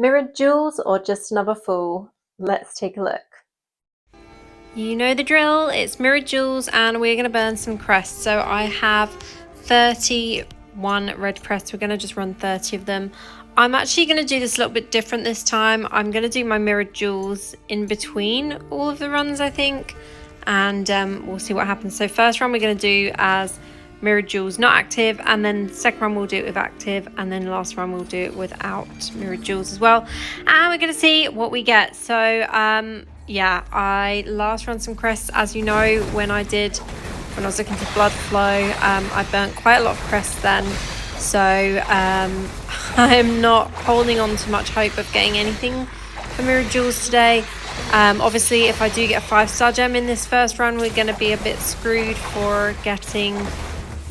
Mirrored jewels or just another fool? Let's take a look. You know the drill, it's mirrored jewels and we're going to burn some crests. So I have 31 red crests, we're going to just run 30 of them. I'm actually going to do this a little bit different this time. I'm going to do my mirrored jewels in between all of the runs, I think, and we'll see what happens. So first run we're going to do as mirrored jewels not active, and then second run we'll do it with active, and then last run we'll do it without mirrored jewels as well, and we're going to see what we get. So yeah, I last run some crests, as you know, when I was looking for blood flow. I burnt quite a lot of crests then, so I'm not holding on to much hope of getting anything for mirrored jewels today. Obviously if I do get a 5-star gem in this first run, we're going to be a bit screwed for getting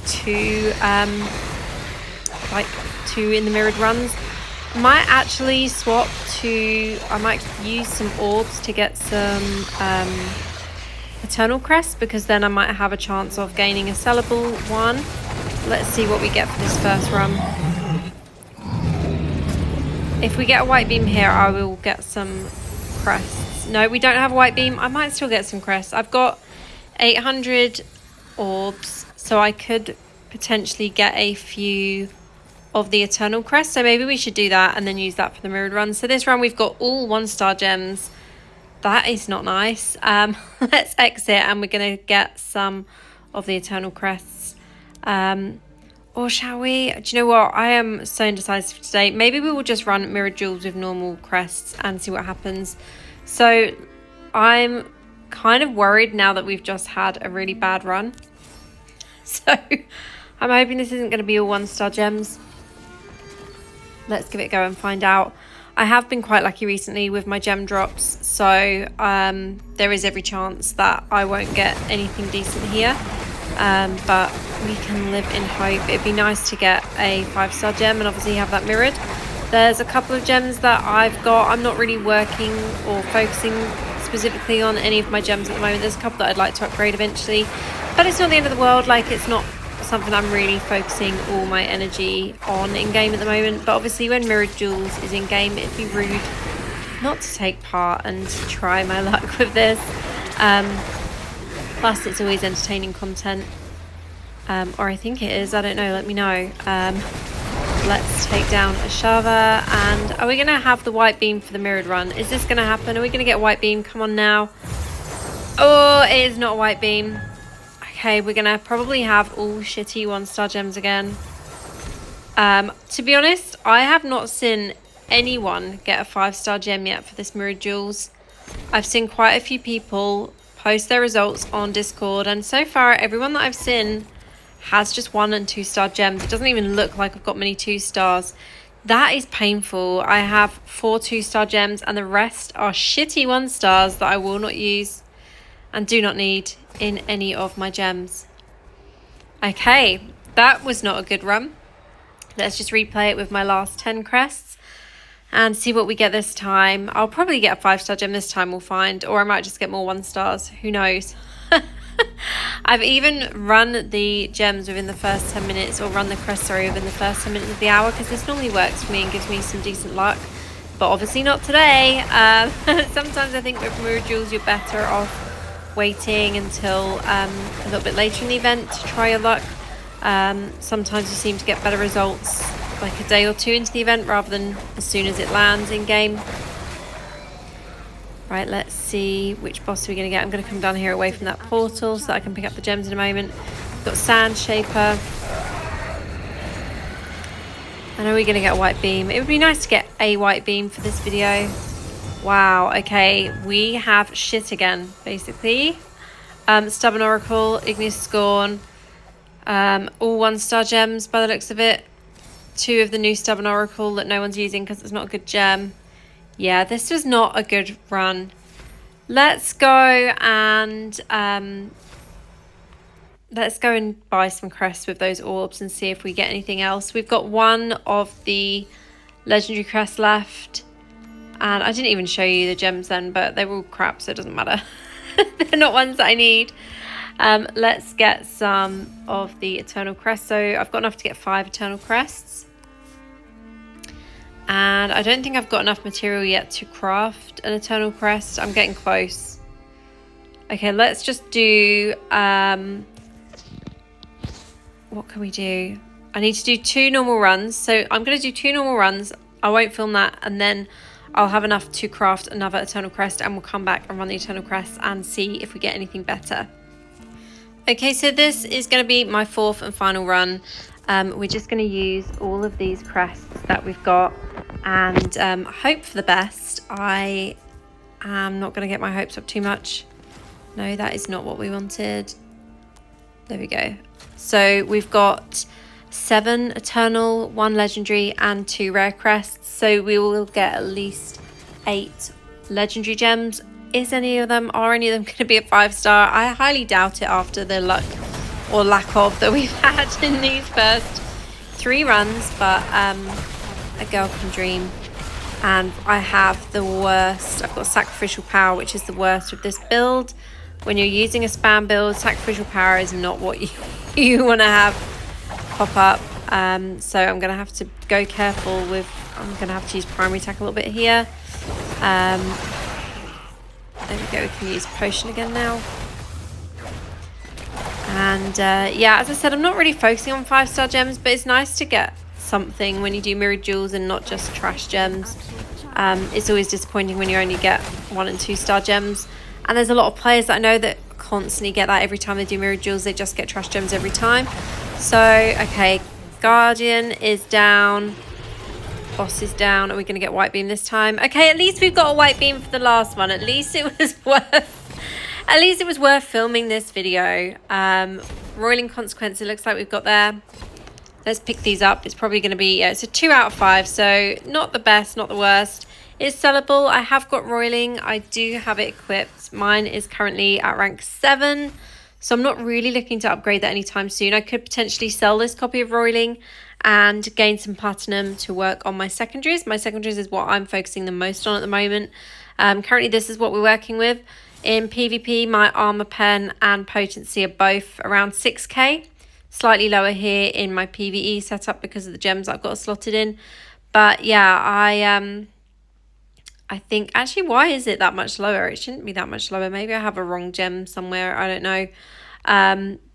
two in the mirrored runs. Might actually swap to, I might use some orbs to get some eternal crests, because then I might have a chance of gaining a sellable one. Let's see what we get for this first run. If we get a white beam here, I will get some crests. No, we don't have a white beam. I might still get some crests. I've got 800 orbs, so I could potentially get a few of the eternal crest, so maybe we should do that and then use that for the mirrored run. So this run we've got all 1-star gems. That is not nice. Let's exit and we're gonna get some of the eternal crests, or shall we? Do you know what, I am so indecisive today. Maybe we will just run mirrored jewels with normal crests and see what happens. So I'm kind of worried now that we've just had a really bad run, so I'm hoping this isn't going to be all 1-star gems. Let's give it a go and find out. I have been quite lucky recently with my gem drops, so there is every chance that I won't get anything decent here, but we can live in hope. It'd be nice to get a 5-star gem and obviously have that mirrored. There's a couple of gems that I've got. I'm not really working or focusing specifically on any of my gems at the moment. There's a couple that I'd like to upgrade eventually, but it's not the end of the world. Like, it's not something I'm really focusing all my energy on in game at the moment. But obviously when mirrored jewels is in game, it'd be rude not to take part and try my luck with this. Plus it's always entertaining content, or I think it is, I don't know, let me know. Let's take down a Shava, and are we going to have the white beam for the mirrored run? Is this going to happen? Are we going to get a white beam? Come on now. Oh, it is not a white beam. Okay, we're going to probably have all shitty 1-star gems again. To be honest, I have not seen anyone get a 5-star gem yet for this mirrored jewels. I've seen quite a few people post their results on Discord, and so far everyone that I've seen has just 1- and 2-star gems. It doesn't even look like I've got many 2-stars. That is painful. I have 4 2-star gems and the rest are shitty 1-stars that I will not use and do not need in any of my gems. Okay, that was not a good run. Let's just replay it with my last 10 crests and see what we get this time. I'll probably get a 5-star gem this time, we'll find, or I might just get more 1-stars, who knows. I've even run the gems within the first 10 minutes, or run the crest, sorry, within the first 10 minutes of the hour, because this normally works for me and gives me some decent luck, but obviously not today. Sometimes I think with mirrored jewels you're better off waiting until a little bit later in the event to try your luck. Sometimes you seem to get better results like a day or two into the event rather than as soon as it lands in game. Right, let's see which boss we're going to get. I'm going to come down here away from that portal so that I can pick up the gems in a moment. We've got Sand Shaper. I know we're going to get a white beam. It would be nice to get a white beam for this video. Wow, okay, we have shit again, basically. Stubborn Oracle, Igneous Scorn, all 1-star gems by the looks of it. 2 of the new Stubborn Oracle that no one's using because it's not a good gem. Yeah, this was not a good run. Let's go and buy some crests with those orbs and see if we get anything else. We've got 1 of the legendary crests left, and I didn't even show you the gems then, but they were all crap, so it doesn't matter. They're not ones that I need. Let's get some of the eternal crests. So I've got enough to get 5 eternal crests. And I don't think I've got enough material yet to craft an eternal crest. I'm getting close. Okay, let's just do... what can we do? I need to do 2 normal runs. So I'm going to do 2 normal runs. I won't film that. And then I'll have enough to craft another eternal crest. And we'll come back and run the eternal crest and see if we get anything better. Okay, so this is going to be my 4th and final run. We're just going to use all of these crests that we've got and hope for the best. I am not going to get my hopes up too much. No, that is not what we wanted. There we go. So we've got 7 eternal, 1 legendary and 2 rare crests. So we will get at least 8 legendary gems. Are any of them going to be a 5-star? I highly doubt it after the luck or lack of that we've had in these first 3 runs, but a girl can dream. And I have the worst. I've got sacrificial power, which is the worst with this build. When you're using a spam build, sacrificial power is not what you want to have pop up. So I'm going to have to go careful with. I'm going to have to use primary attack a little bit here. There we go, we can use potion again now. And yeah, as I said, I'm not really focusing on 5-star gems, but it's nice to get something when you do mirrored jewels and not just trash gems. It's always disappointing when you only get 1 and 2-star gems. And there's a lot of players that I know that constantly get that every time they do mirrored jewels, they just get trash gems every time. So, okay, Guardian is down. Boss is down. Are we going to get white beam this time? Okay, at least we've got a white beam for the last one. At least it was worth filming this video. Roiling consequence, it looks like we've got there. Let's pick these up. It's probably going to be, yeah, it's a 2 out of 5. So not the best, not the worst. It's sellable. I have got roiling. I do have it equipped. Mine is currently at rank 7. So I'm not really looking to upgrade that anytime soon. I could potentially sell this copy of roiling and gain some platinum to work on my secondaries. My secondaries is what I'm focusing the most on at the moment. Currently, this is what we're working with. In PvP, my armor pen and potency are both around 6k. Slightly lower here in my PvE setup because of the gems I've got slotted in. But yeah, I think, actually, why is it that much lower? It shouldn't be that much lower. Maybe I have a wrong gem somewhere. I don't know.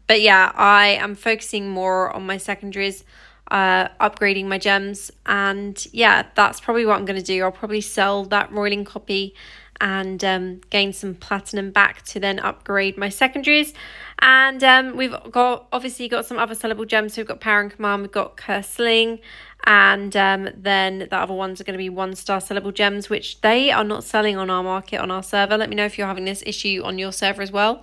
But yeah, I am focusing more on my secondaries, upgrading my gems. And yeah, that's probably what I'm going to do. I'll probably sell that roiling copy and gain some platinum back to then upgrade my secondaries. And we've obviously got some other sellable gems. So we've got Power and Command, we've got Curse Sling. And then the other ones are going to be 1-star sellable gems, which they are not selling on our market, on our server. Let me know if you're having this issue on your server as well.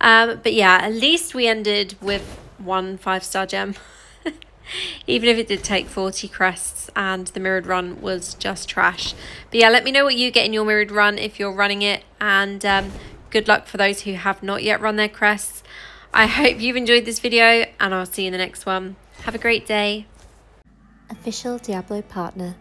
But yeah, at least we ended with 1 5-star gem. Even if it did take 40 crests and the mirrored run was just trash. But yeah, let me know what you get in your mirrored run if you're running it. And good luck for those who have not yet run their crests. I hope you've enjoyed this video and I'll see you in the next one. Have a great day. Official Diablo Partner.